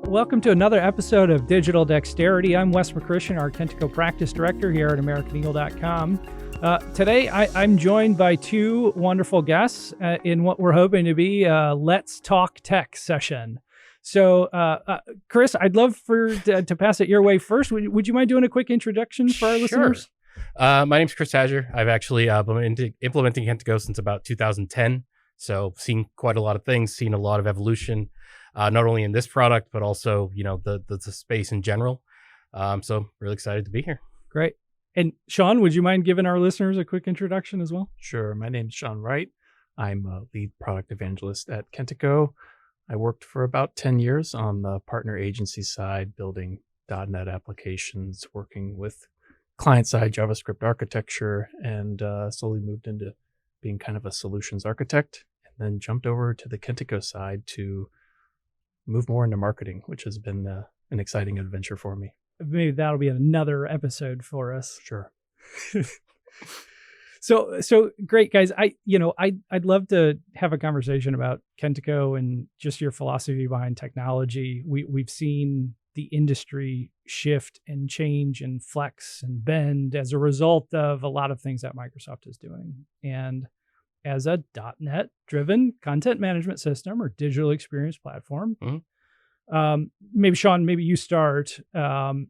Welcome to another episode of Digital Dexterity. I'm Wes McChristian, our Kentico Practice Director here at Americaneagle.com. Today, I'm joined by two wonderful guests in what we're hoping to be a Let's Talk Tech session. So, Chris, I'd love to pass it your way first. Would you mind doing a quick introduction for our listeners? My name's Chris Hajjar. I've actually been implementing Kentico since about 2010. So seen quite a lot of things, seen a lot of evolution, not only in this product, but also, the space in general. So really excited to be here. Great. And Sean, would you mind giving our listeners a quick introduction as well? Sure. My name's Sean Wright. I'm a lead product evangelist at Kentico. I worked for about 10 years on the partner agency side, building .NET applications, working with client-side JavaScript architecture, and slowly moved into being kind of a solutions architect, and then jumped over to the Kentico side to move more into marketing, which has been an exciting adventure for me. Maybe that'll be another episode for us. Sure. So great, guys. I'd love to have a conversation about Kentico and just your philosophy behind technology. We've seen the industry shift and change and flex and bend as a result of a lot of things that Microsoft is doing. And as a .NET driven content management system or digital experience platform, maybe Sean, maybe you start, kind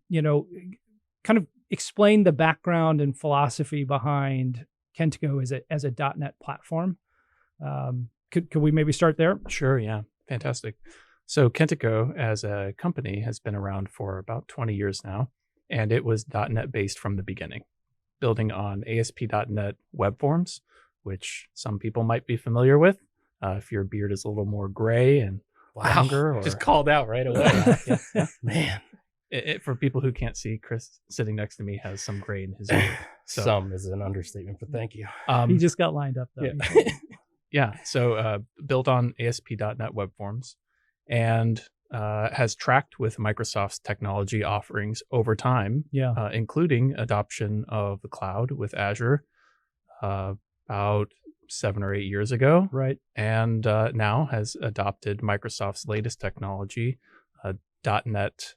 of explain the background and philosophy behind Kentico as a .NET platform. Could we maybe start there? Sure. Yeah. Fantastic. So Kentico as a company has been around for about 20 years now, and it was .NET based from the beginning, building on ASP.NET web forms, which some people might be familiar with. If your beard is a little more gray and longer. Or, just called out right away. Yeah. Man. For people who can't see, Chris sitting next to me has some gray in his beard. So, some is an understatement, but thank you. He just got lined up, though. Yeah. So built on ASP.NET web forms, and has tracked with Microsoft's technology offerings over time, including adoption of the cloud with Azure about 7 or 8 years ago. Right. And now has adopted Microsoft's latest technology, .NET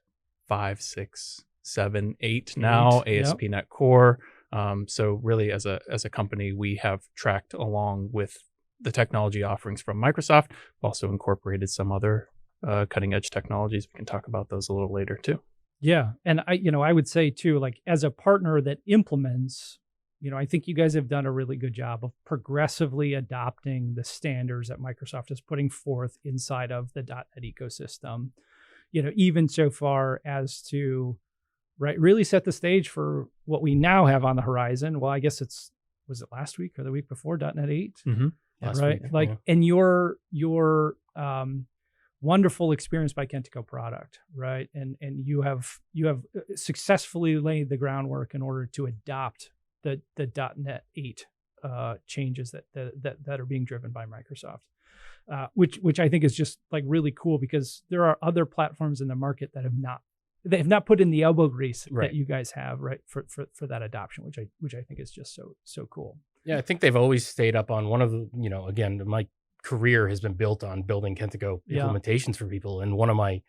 5, 6, 7, 8 now, ASP.NET Core. So really, as a company, we have tracked along with the technology offerings from Microsoft, also incorporated some other cutting edge technologies. We can talk about those a little later too. Yeah. And I would say too, like as a partner that implements, I think you guys have done a really good job of progressively adopting the standards that Microsoft is putting forth inside of the .NET ecosystem, even so far as to really set the stage for what we now have on the horizon. Well, I guess was it last week or the week before .NET 8? Mm-hmm. Right. Week, and your wonderful experience by Kentico product, right? And you have successfully laid the groundwork in order to adopt the .NET 8 changes that are being driven by Microsoft, which I think is just like really cool, because there are other platforms in the market that have not put in the elbow grease that you guys have, right, for that adoption, which I think is just so cool. Yeah, I think they've always stayed up on one of the, again, my career has been built on building Kentico implementations for people. And one of my,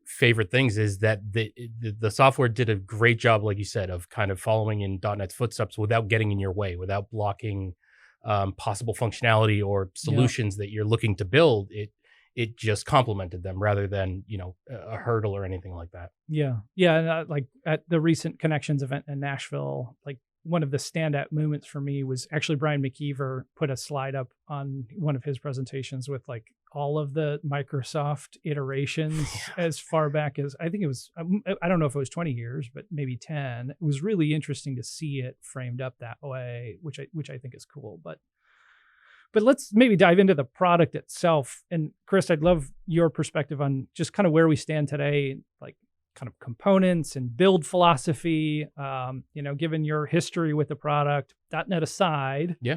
favorite things is that the software did a great job, like you said, of kind of following in .NET's footsteps without getting in your way, without blocking possible functionality or solutions that you're looking to build. It just complemented them rather than, a hurdle or anything like that. Yeah. Yeah. And like at the recent Connections event in Nashville, like one of the standout moments for me was actually Brian McKeever put a slide up on one of his presentations with like all of the Microsoft iterations as far back as, I think it was, I don't know if it was 20 years, but maybe 10. It was really interesting to see it framed up that way, which I think is cool. But let's maybe dive into the product itself. And Chris, I'd love your perspective on just kind of where we stand today, like kind of components and build philosophy, given your history with the product, .NET aside. Yeah.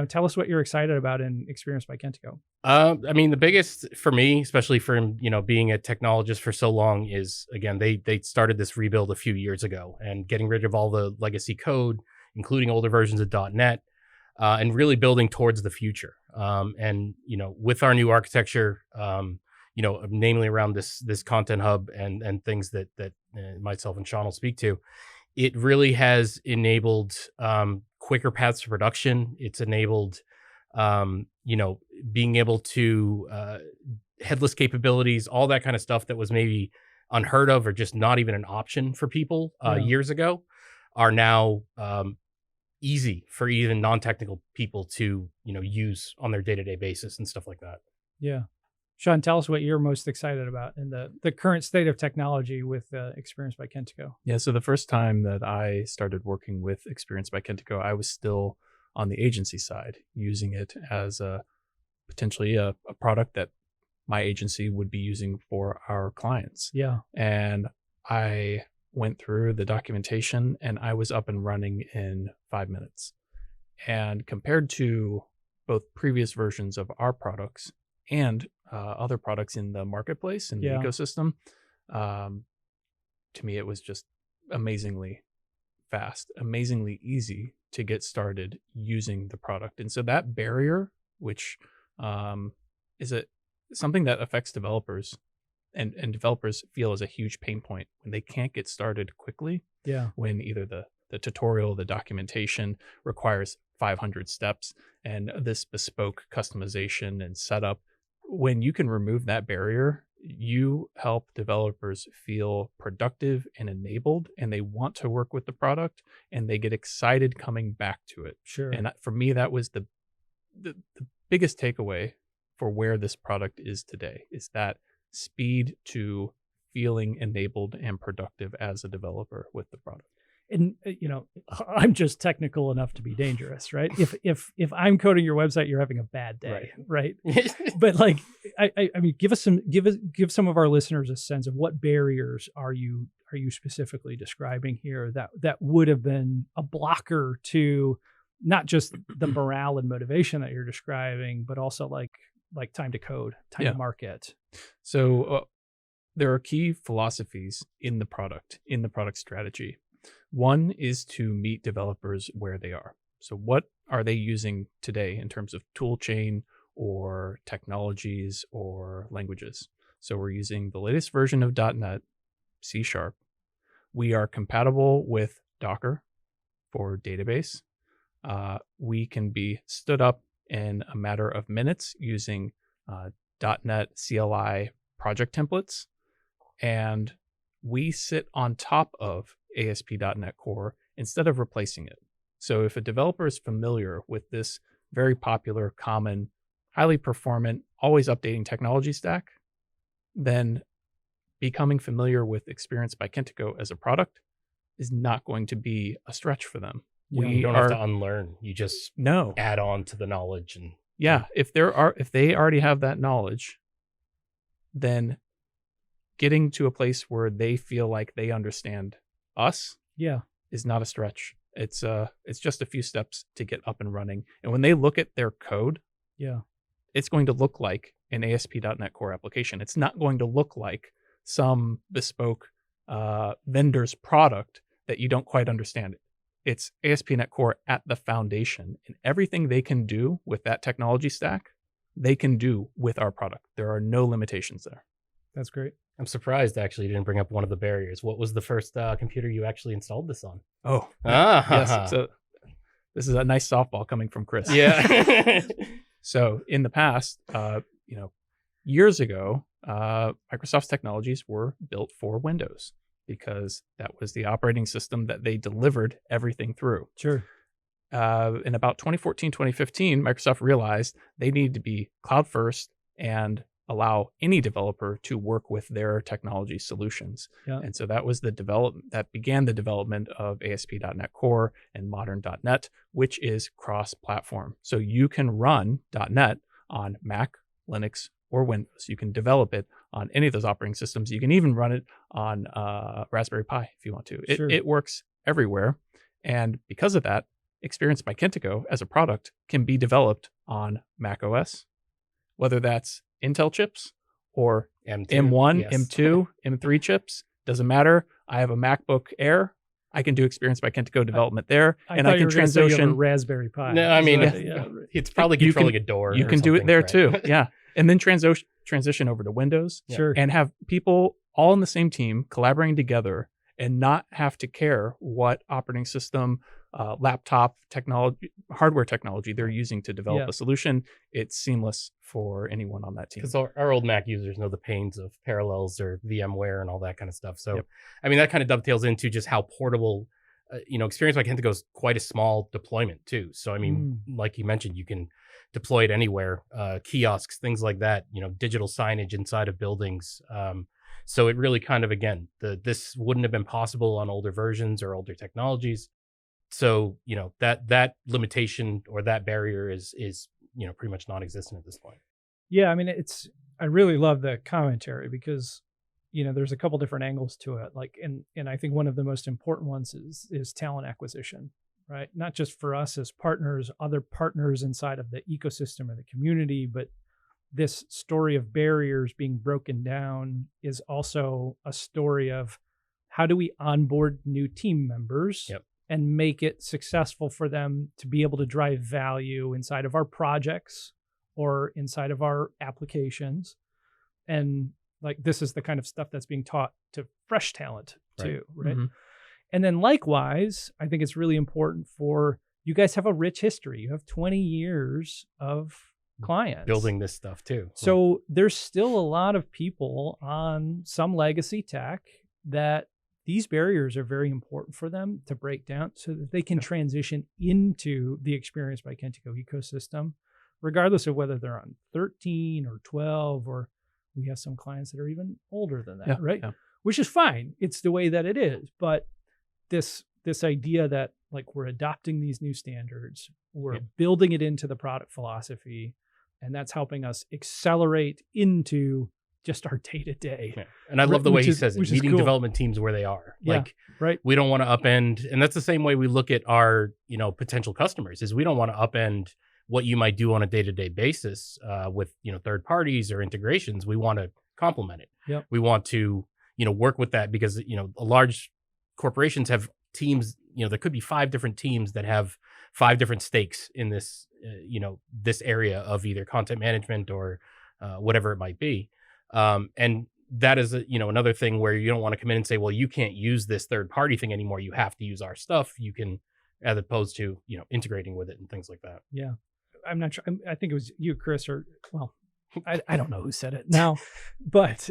Tell us what you're excited about in Experience by Kentico. The biggest for me, especially for, being a technologist for so long, is, again, they started this rebuild a few years ago and getting rid of all the legacy code, including older versions of .NET, and really building towards the future. And with our new architecture, namely around this content hub and things that myself and Sean will speak to. It really has enabled quicker paths to production. It's enabled, being able to headless capabilities, all that kind of stuff that was maybe unheard of or just not even an option for people years ago, are now easy for even non-technical people to use on their day-to-day basis and stuff like that. Yeah. Sean, tell us what you're most excited about in the current state of technology with Experience by Kentico. Yeah, so the first time that I started working with Experience by Kentico, I was still on the agency side, using it as potentially a product that my agency would be using for our clients. Yeah. And I went through the documentation and I was up and running in 5 minutes. And compared to both previous versions of our products and other products in the marketplace and the ecosystem, to me, it was just amazingly fast, amazingly easy to get started using the product. And so that barrier, which is something that affects developers and developers feel is a huge pain point when they can't get started quickly. Yeah. When either the tutorial, the documentation requires 500 steps and this bespoke customization and setup. When you can remove that barrier, you help developers feel productive and enabled, and they want to work with the product and they get excited coming back to it. Sure. And for me, that was the biggest takeaway for where this product is today, is that speed to feeling enabled and productive as a developer with the product. And I'm just technical enough to be dangerous, right? If I'm coding your website, you're having a bad day, right? But like, I mean, give some of our listeners a sense of what barriers are you specifically describing here that would have been a blocker to not just the morale and motivation that you're describing, but also like time to code, time to market. So there are key philosophies in the product strategy. One is to meet developers where they are. So what are they using today in terms of tool chain or technologies or languages? So we're using the latest version of .NET, C#. We are compatible with Docker for database. We can be stood up in a matter of minutes using .NET CLI project templates. And we sit on top of ASP.NET Core instead of replacing it. So if a developer is familiar with this very popular, common, highly performant, always updating technology stack, then becoming familiar with Experience by Kentico as a product is not going to be a stretch for them. You don't have to unlearn. You just add on to the knowledge. And if they already have that knowledge, then getting to a place where they feel like they understand us is not a stretch. It's just a few steps to get up and running. And when they look at their code, it's going to look like an ASP.NET Core application. It's not going to look like some bespoke vendor's product that you don't quite understand. It's ASP.NET Core at the foundation, and everything they can do with that technology stack, they can do with our product. There are no limitations there. That's great. I'm surprised, actually, you didn't bring up one of the barriers. What was the first computer you actually installed this on? Yes. So this is a nice softball coming from Chris. Yeah. So in the past, years ago, Microsoft's technologies were built for Windows because that was the operating system that they delivered everything through. Sure. In about 2014, 2015, Microsoft realized they needed to be cloud first and allow any developer to work with their technology solutions. Yeah. And so that was that began the development of ASP.NET Core and modern .NET, which is cross-platform. So you can run .NET on Mac, Linux, or Windows. You can develop it on any of those operating systems. You can even run it on Raspberry Pi if you want to. It works everywhere. And because of that, Experience by Kentico as a product can be developed on Mac OS, whether that's Intel chips or M1, M2, M3 chips. Doesn't matter. I have a MacBook Air. I can do Experience by Kentico development there, and I can transition Raspberry Pi. No, I mean it's probably controlling a door. You can do it there too. Yeah. And then transition over to Windows. Sure. And have people all in the same team collaborating together and not have to care what operating system, laptop technology, hardware technology they're using to develop a solution. It's seamless for anyone on that team. Because our old Mac users know the pains of Parallels or VMware and all that kind of stuff. So, I mean, that kind of dovetails into just how portable, Experience by Kentico is quite a small deployment too. So, I mean, like you mentioned, you can deploy it anywhere, kiosks, things like that, digital signage inside of buildings. So it really kind of, again, this wouldn't have been possible on older versions or older technologies. So, that limitation or that barrier is pretty much non-existent at this point. Yeah. I mean, I really love the commentary because, there's a couple different angles to it. Like, and I think one of the most important ones is talent acquisition, right? Not just for us as partners, other partners inside of the ecosystem or the community, but this story of barriers being broken down is also a story of how do we onboard new team members and make it successful for them to be able to drive value inside of our projects or inside of our applications. And like, this is the kind of stuff that's being taught to fresh talent too, right? Mm-hmm. And then likewise, I think it's really important for you guys have a rich history. You have 20 years of clients building this stuff too. So there's still a lot of people on some legacy tech that these barriers are very important for them to break down so that they can transition into the Experience by Kentico ecosystem, regardless of whether they're on 13 or 12, or we have some clients that are even older than that, right? Yeah. Which is fine. It's the way that it is. But this idea that like we're adopting these new standards, we're building it into the product philosophy, and that's helping us accelerate into just our day-to-day. Yeah. And I love the way he says it, meeting development teams where they are. Like, we don't want to upend, and that's the same way we look at our, potential customers, is we don't want to upend what you might do on a day-to-day basis with, third parties or integrations. We want to complement it. Yep. We want to, work with that because, large corporations have teams, there could be 5 different teams that have 5 different stakes in this, this area of either content management or whatever it might be. And that is, another thing where you don't want to come in and say, well, you can't use this third party thing anymore. You have to use our stuff. You can, as opposed to, integrating with it and things like that. Yeah. I'm not sure. I think it was you, Chris, or, well, I don't know who said it now, but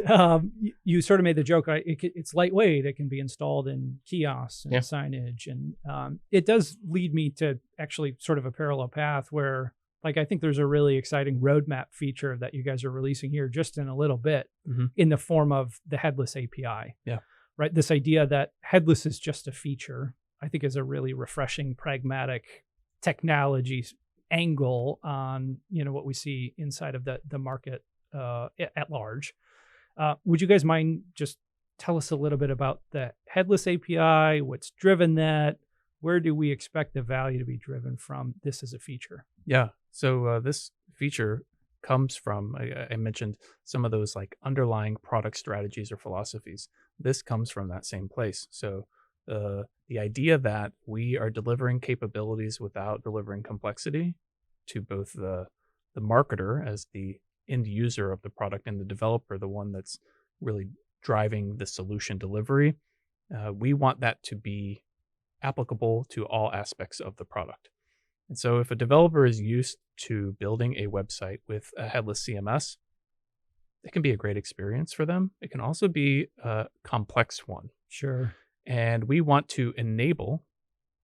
you sort of made the joke. It's lightweight. It can be installed in kiosks and signage. And it does lead me to actually sort of a parallel path where, like, I think there's a really exciting roadmap feature that you guys are releasing here just in a little bit in the form of the headless API. Yeah. Right. This idea that headless is just a feature, I think, is a really refreshing, pragmatic technology angle on, what we see inside of the market at large. Would you guys mind just tell us a little bit about the headless API, what's driven that? Where do we expect the value to be driven from this as a feature? Yeah. So this feature comes from, I mentioned some of those like underlying product strategies or philosophies. This comes from that same place. So the idea that we are delivering capabilities without delivering complexity to both the marketer as the end user of the product and the developer, the one that's really driving the solution delivery. We want that to be applicable to all aspects of the product. And so if a developer is used to building a website with a headless CMS, it can be a great experience for them. It can also be a complex one. Sure. And we want to enable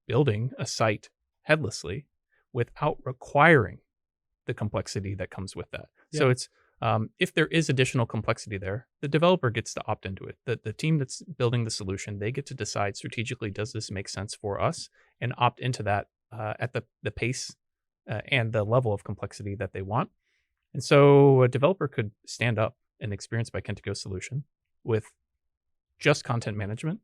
building a site headlessly without requiring the complexity that comes with that. Yeah. So it's if there is additional complexity there, the developer gets to opt into it. The team that's building the solution, they get to decide strategically, does this make sense for us, and opt into that at the pace and the level of complexity that they want. And so a developer could stand up an Experience by Kentico solution with just content management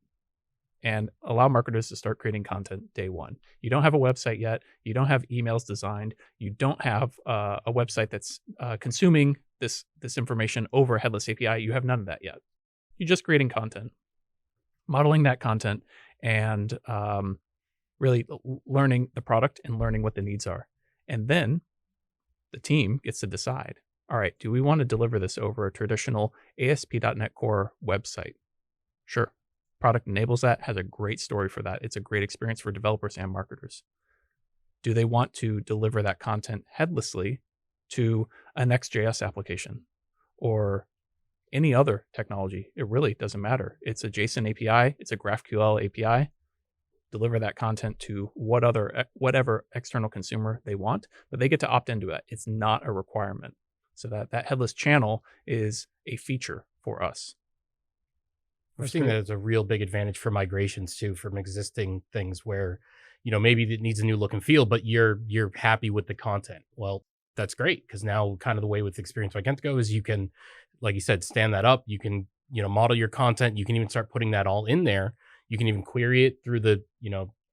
and allow marketers to start creating content day one. You don't have a website yet. You don't have emails designed. You don't have a website that's consuming this information over a headless API. You have none of that yet. You're just creating content, modeling that content, and really learning the product and learning what the needs are. And then the team gets to decide, all right, do we want to deliver this over a traditional ASP.NET Core website? Sure. Product enables that, has a great story for that. It's a great experience for developers and marketers. Do they want to deliver that content headlessly to a Next.js application or any other technology? It really doesn't matter. It's a JSON API. It's a GraphQL API. Deliver that content to whatever external consumer they want, but they get to opt into it. It's not a requirement. So that headless channel is a feature for us. We're seeing that as a real big advantage for migrations too, from existing things where, maybe it needs a new look and feel, but you're happy with the content. Well, that's great, because now kind of the way with Experience by Kentico is you can, like you said, stand that up. You can, model your content. You can even start putting that all in there. You can even query it through the,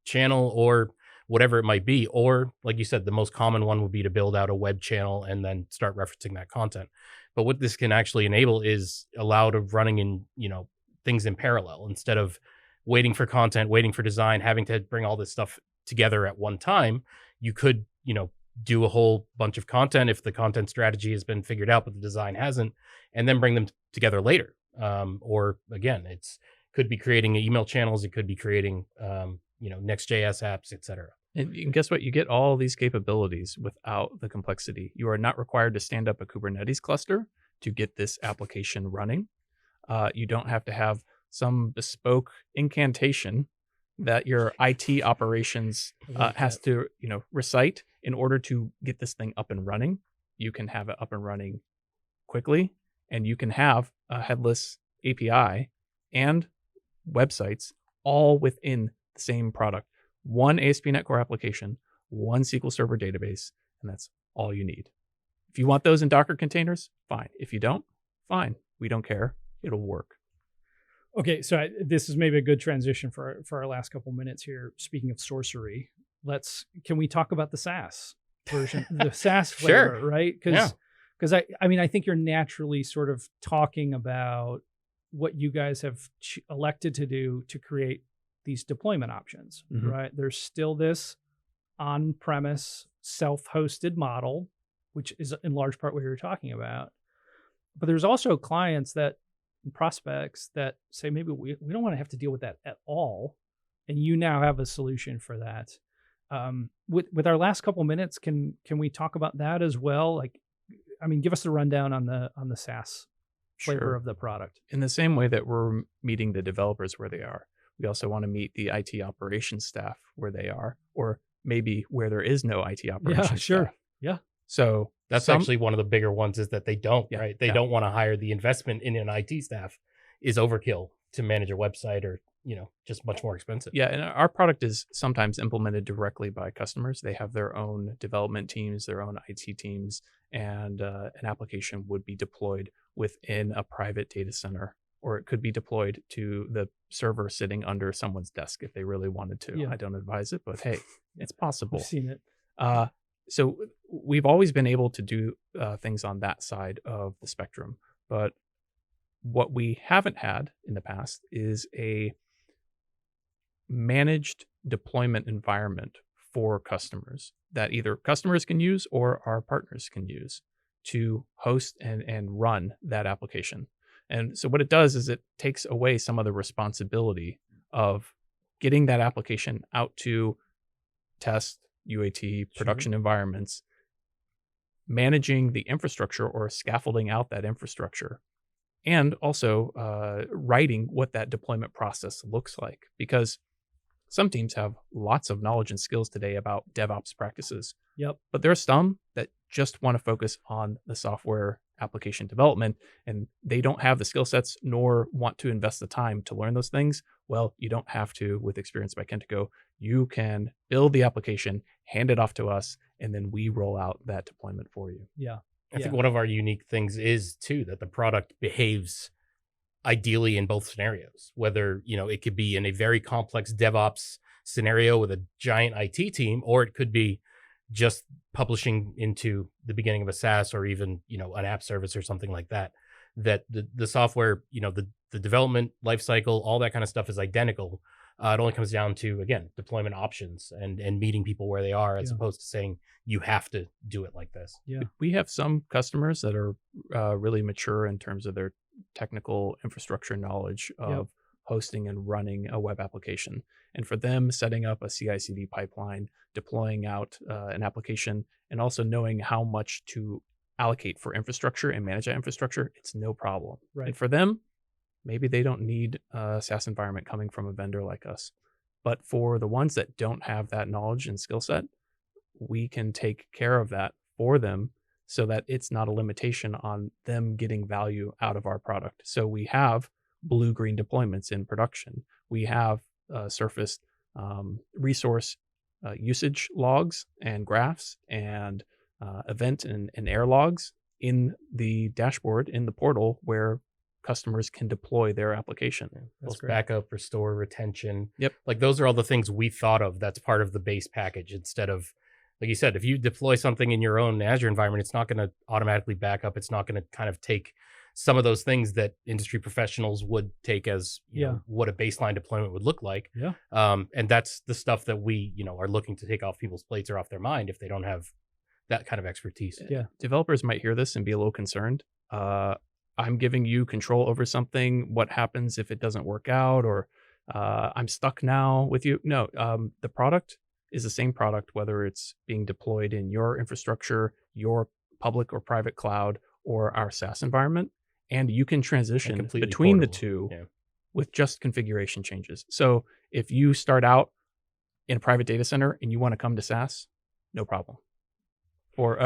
channel or whatever it might be. Or like you said, the most common one would be to build out a web channel and then start referencing that content. But what this can actually enable is allow to running in, things in parallel instead of waiting for content, waiting for design, having to bring all this stuff together at one time. You could, do a whole bunch of content if the content strategy has been figured out, but the design hasn't, and then bring them together later. Or again, could be creating email channels. It could be creating, Next.js apps, etc. And guess what? You get all these capabilities without the complexity. You are not required to stand up a Kubernetes cluster to get this application running. You don't have to have some bespoke incantation that your IT operations has to, recite in order to get this thing up and running. You can have it up and running quickly, and you can have a headless API and websites all within the same product. One ASP.NET Core application, one SQL Server database, and that's all you need. If you want those in Docker containers, fine. If you don't, fine. We don't care. It'll work. Okay, so this is maybe a good transition for our last couple minutes here. Speaking of sorcery, can we talk about the SaaS version, the SaaS flavor, Sure. right? Because I think you're naturally sort of talking about what you guys have elected to do to create these deployment options, right? There's still this on-premise self-hosted model, which is in large part what you're talking about. But there's also clients and prospects that say, maybe we don't want to have to deal with that at all. And you now have a solution for that. With our last couple minutes, can we talk about that as well? Give us a rundown on the SaaS flavor of the product. In the same way that we're meeting the developers where they are, we also want to meet the IT operations staff where they are, or maybe where there is no IT operations staff. Yeah. So that's actually one of the bigger ones, is that they don't, right? They don't want to hire. The investment in an IT staff is overkill to manage a website, or, just much more expensive. Yeah. And our product is sometimes implemented directly by customers. They have their own development teams, their own IT teams, and an application would be deployed within a private data center, or it could be deployed to the server sitting under someone's desk if they really wanted to. Yeah. I don't advise it, but hey, it's possible. I've seen it. So we've always been able to do things on that side of the spectrum. But what we haven't had in the past is a managed deployment environment for customers that either customers can use or our partners can use to host and run that application. And so what it does is it takes away some of the responsibility of getting that application out to test, UAT, production environments, managing the infrastructure or scaffolding out that infrastructure, and also writing what that deployment process looks like. Because some teams have lots of knowledge and skills today about DevOps practices. Yep. But there are some that just want to focus on the software application development, and they don't have the skill sets nor want to invest the time to learn those things. Well, you don't have to with Experience by Kentico. You can build the application, hand it off to us, and then we roll out that deployment for you. Yeah. I think one of our unique things is too that the product behaves ideally in both scenarios, whether, it could be in a very complex DevOps scenario with a giant IT team, or it could be just publishing into the beginning of a SaaS, or even, an app service or something like that, that the software, the development lifecycle, all that kind of stuff is identical. It only comes down to, again, deployment options and meeting people where they are, as opposed to saying you have to do it like this. Yeah. We have some customers that are really mature in terms of their technical infrastructure knowledge of hosting and running a web application. And for them, setting up a CI/CD pipeline, deploying out an application, and also knowing how much to allocate for infrastructure and manage that infrastructure, it's no problem. Right. And for them, maybe they don't need a SaaS environment coming from a vendor like us. But for the ones that don't have that knowledge and skill set, we can take care of that for them so that it's not a limitation on them getting value out of our product. So we have blue-green deployments in production. We have surfaced resource usage logs and graphs and event and error logs in the dashboard, in the portal, where customers can deploy their application. That's backup, restore, retention. Yep. Like those are all the things we thought of that's part of the base package, instead of, like you said, if you deploy something in your own Azure environment, it's not going to automatically back up. It's not going to kind of take some of those things that industry professionals would take as you know, what a baseline deployment would look like. Yeah. And that's the stuff that we, are looking to take off people's plates or off their mind if they don't have that kind of expertise. Yeah. Developers might hear this and be a little concerned. I'm giving you control over something. What happens if it doesn't work out, or I'm stuck now with you? No, the product is the same product, whether it's being deployed in your infrastructure, your public or private cloud, or our SaaS environment. And you can transition between the two with just configuration changes. So if you start out in a private data center and you want to come to SaaS, no problem. Or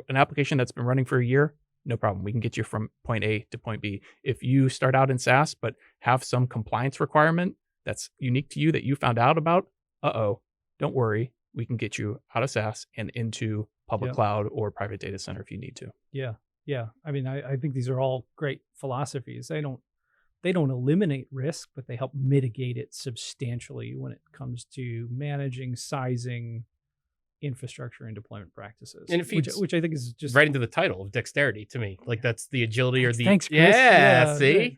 an application that's been running for a year, no problem. We can get you from point A to point B. If you start out in SaaS but have some compliance requirement that's unique to you that you found out about, don't worry. We can get you out of SaaS and into public cloud or private data center if you need to. Yeah. Yeah. I mean, I think these are all great philosophies. They don't eliminate risk, but they help mitigate it substantially when it comes to managing, sizing infrastructure and deployment practices. And it feeds which I think is just right into the title of dexterity to me. Like that's the agility or the Thanks, Chris. see? Right.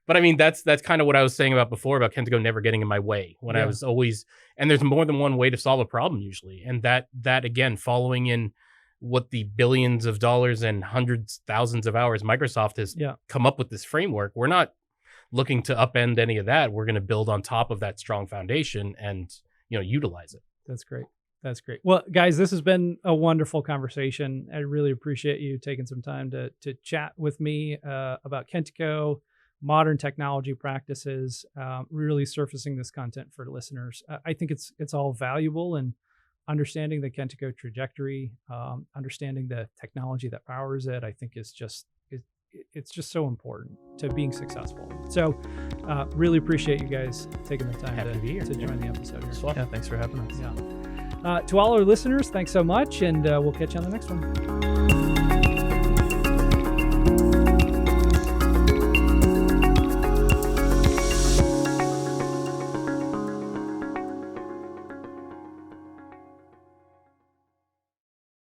But I mean, that's kind of what I was saying about before about Kentico never getting in my way when I was always, and there's more than one way to solve a problem usually. And that again, following in what the billions of dollars and hundreds, thousands of hours Microsoft has come up with this framework. We're not looking to upend any of that. We're going to build on top of that strong foundation and, utilize it. That's great. That's great. Well, guys, this has been a wonderful conversation. I really appreciate you taking some time to chat with me about Kentico, modern technology practices, really surfacing this content for listeners. I think it's all valuable, and understanding the Kentico trajectory, understanding the technology that powers it, I think it's just so important to being successful. So really appreciate you guys taking the time to join the episode here. Yeah, thanks for having us. Yeah. To all our listeners, thanks so much, and we'll catch you on the next one.